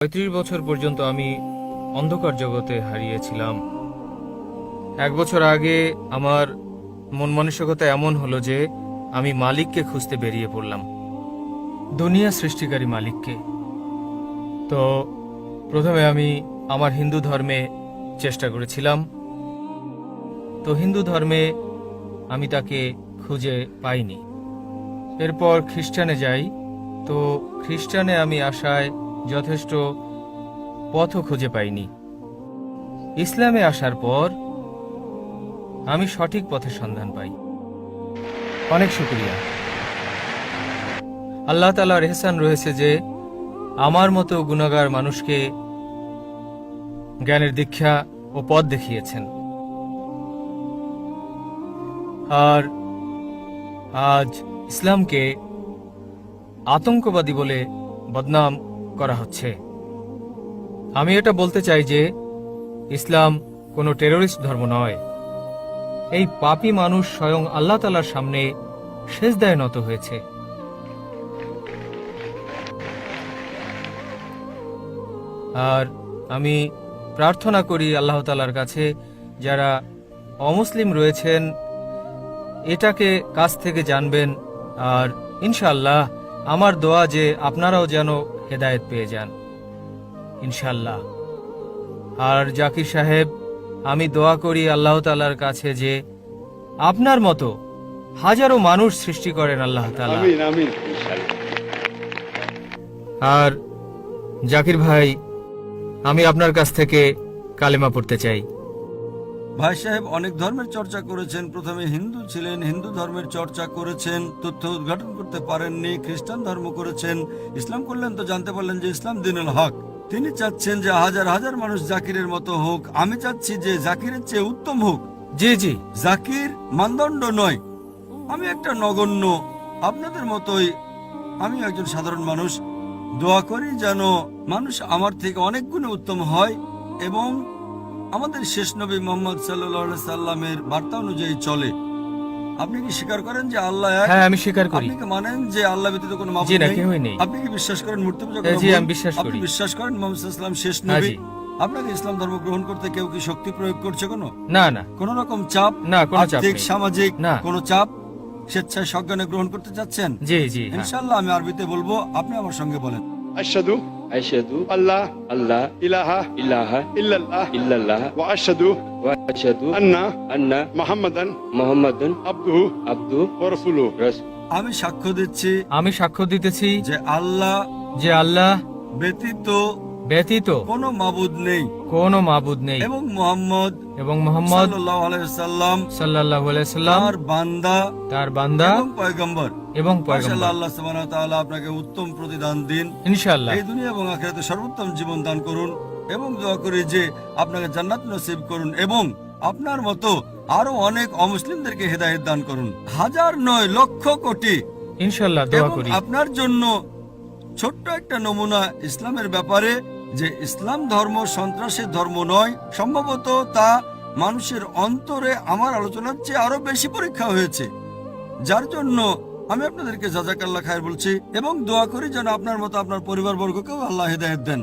35 বছর পর্যন্ত আমি অন্ধকার জগতে হারিয়েছিলাম। 1 বছর আগে আমার মন মানসিকতা এমন হলো যে আমি মালিককে খুঁজতে বেরিয়ে পড়লাম, দুনিয়া সৃষ্টিকারী মালিককে। তো প্রথমে আমি আমার হিন্দু ধর্মে চেষ্টা করেছিলাম। তো হিন্দু ধর্মে আমি তাকে খুঁজে পাইনি। এরপর খ্রিস্টানে যাই। তো খ্রিস্টানে আমি আশায় যথেষ্ট পথও খুঁজে পাইনি। ইসলামে আসার পর আমি সঠিক পথের সন্ধান পাই। অনেক শুকরিয়া। আল্লাহ তাআলার ইহসান রয়েছে যে আমার মতো গুনাহগার মানুষকে জ্ঞানের দীক্ষা ও পথ দেখিয়েছেন। আর আজ ইসলামকে আতঙ্কবাদী বলে বদনাম করা হচ্ছে। আমি এটা বলতে চাই যে ইসলাম কোনো টেররিস্ট ধর্ম নয়। এই পাপী মানুষ স্বয়ং আল্লাহ তাআলার সামনে সিজদায় নত হয়েছে। আর আমি প্রার্থনা করি আল্লাহ তাআলার কাছে যারা অমুসলিম রয়েছেন এটাকে কাছ থেকে জানবেন। আর ইনশাআল্লাহ আমার দোয়া যে আপনারাও যেন হেদায়েত পেয়ে যান ইনশাআল্লাহ। আর জাকির সাহেব, আমি দোয়া করি আল্লাহ তাআলার কাছে যে আপনার মতো হাজারো মানুষ সৃষ্টি করেন আল্লাহ তাআলা। আমিন আমিন। আর জাকির ভাই, আমি আপনার কাছ থেকে কালেমা পড়তে চাই। ভাই সাহেব অনেক ধর্মের চর্চা করেছেন। প্রথমে হিন্দু ছিলেন, হিন্দু ধর্মের চর্চা করেছেন, তথ্য উদ্ঘাটন করতে পারেননি, খ্রিস্টান ধর্ম করেছেন, ইসলাম করলেন তো জানতে পারলেন যে ইসলাম দ্বীনুল হক। তিনি চাচ্ছেন যে হাজার হাজার মানুষ জাকিরের মতো হোক। আমি চাচ্ছি যে জাকিরের চেয়ে উত্তম হোক। জি জি। জাকির মানদণ্ড নয়, আমি একটা নগণ্য আপনাদের মতোই। আমি একজন সাধারণ মানুষ। দোয়া করি যেন মানুষ আমার থেকে অনেক গুণে উত্তম হয় এবং আমাদের শেষ নবী মুহাম্মদ সাল্লাল্লাহু আলাইহি সাল্লামের বার্তা অনুযায়ী চলে। আপনি কি স্বীকার করেন যে আল্লাহ এক? হ্যাঁ, আমি স্বীকার করি। আপনি কি মানেন যে আল্লাহ ব্যতীত কোনো মাবুদ জি না, নেই? কেউই নেই। আপনি কি বিশ্বাস করেন মূর্তি পূজা হ্যাঁ, করা জি, ভুল? আমি বিশ্বাস আপনি করি। বিশ্বাস করেন মুহাম্মদ সাল্লাল্লাহু আলাইহি সাল্লাম শেষ হ্যাঁ, নবী? জি। আপনাকে ইসলাম ধর্ম গ্রহণ করতে কেউ কি শক্তি প্রয়োগ করছে? না না কোন রকম চাপ? না, কোনো চাপ আর্থিক, নেই। সামাজিক না। কোনো চাপ? স্বেচ্ছায় সজ্ঞানে গ্রহণ করতে চাচ্ছেন? জি জি। হ্যাঁ। ইনশাআল্লাহ আমি আরবিতে বলবো, আপনি আমার সঙ্গে বলেন। আশহাদু আশহাদু আল্লাহ আল্লাহ ইলাহা ইলাহা ইল্লাল্লাহ ইল্লাল্লাহ ওয়া আশহাদু ওয়া আশহাদু আন্না আন্না মুহাম্মাদান মুহাম্মাদুন আবদুহু আবদু ওয়া রাসূলুহু। রাসূল। আমি সাক্ষ্য দিচ্ছি আমি সাক্ষ্য দিতেছি যে আল্লাহ যে আল্লাহ ব্যতীত ব্যতীত কোনো মাবুদ নেই কোনো মাবুদ নেই এবং মুহাম্মদ এবং মুহাম্মদ সাল্লাল্লাহু আলাইহি সাল্লাম সাল্লাল্লাহু আলাইহি সাল্লাম তার বান্দা তার বান্দা এবং পয়গম্বর। এবং মাশাআল্লাহ, পয়গম্বর। আল্লাহ সুবহানাহু ওয়া তাআলা আপনাকে উত্তম প্রতিদান দিন। ইনশাআল্লাহ। এই দুনিয়া এবং আখিরাতে সর্বোত্তম জীবন দান করুন এবং দোয়া করি যে আপনাকে জান্নাত নসিব করুন এবং আপনার মতো আরো অনেক অমুসলিমদেরকে হেদায়েত দান করুন। হাজার নয়, লক্ষ কোটি। ইনশাআল্লাহ দোয়া এবং করি। আপনার জন্য ছোট্ট একটা নমুনা ইসলামের ব্যাপারে, যে ইসলাম ধর্ম সন্ত্রাসের ধর্ম নয়। সম্ভবত তা মানুষের অন্তরে আমার আলোচনার চেয়ে আরো বেশি পরীক্ষা হয়েছে, যার জন্য আমি আপনাদেরকে জাযাকাল্লাহ খায়ের বলছি এবং দোয়া করি যেন আপনার মতো আপনার পরিবারবর্গকেও আল্লাহ হেদায়েত দেন।